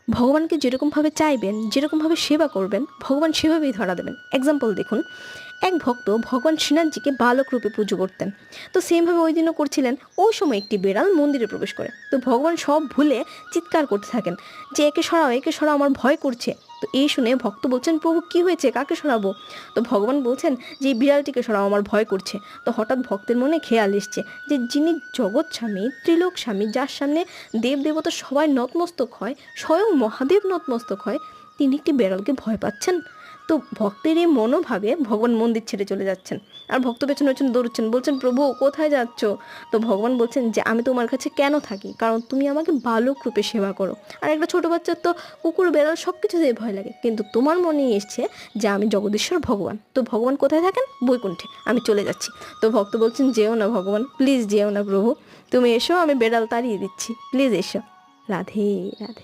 ভগবানকে যেরকমভাবে চাইবেন, যেরকমভাবে সেবা করবেন, ভগবান সেভাবেই ধরা দেবেন। এক্সাম্পল দেখুন, এক ভক্ত ভগবান শ্রীনাথজিকে বালক রূপে পুজো করতেন। তো সেমভাবে ওই দিনও করছিলেন। ওই সময় একটি বেড়াল মন্দিরে প্রবেশ করে। তো ভগবান সব ভুলে চিৎকার করতে থাকেন যে একে সরাও, একে সরাও, আমার ভয় করছে। তো এই শুনে ভক্ত বলছেন, প্রভু কি হয়েছে, কাকে সরাবো? তো ভগবান বলছেন যে এই বিড়ালটিকে সরাও, আমার ভয় করছে। তো হঠাৎ ভক্তের মনে খেয়াল এসছে যে যিনি জগৎ স্বামী, ত্রিলোক স্বামী, যার সামনে দেব দেবতা সবাই নতমস্তক হয়, স্বয়ং মহাদেব নতমস্তক হয়, তিনি একটি বেড়ালকে ভয় পাচ্ছেন। তো ভক্তের এই মনোভাবে ভগবান মন্দির ছেড়ে চলে যাচ্ছেন। আর ভক্ত পেছনে পেছনে দৌড়চ্ছেন, বলছেন, প্রভু কোথায় যাচ্ছ? তো ভগবান বলছেন যে আমি তোমার কাছে কেন থাকি, কারণ তুমি আমাকে বালক রূপে সেবা করো। আর একটা ছোটো বাচ্চার তো কুকুর বেড়াল সব কিছুতেই ভয় লাগে, কিন্তু তোমার মনে এসছে যে আমি জগদীশ্বর ভগবান। তো ভগবান কোথায় থাকেন? বৈকুণ্ঠে। আমি চলে যাচ্ছি। তো ভক্ত বলছেন, যেও না ভগবান, প্লিজ যেও না প্রভু, তুমি এসো, আমি বেড়াল তাড়িয়ে দিচ্ছি, প্লিজ এসো। রাধে রাধে।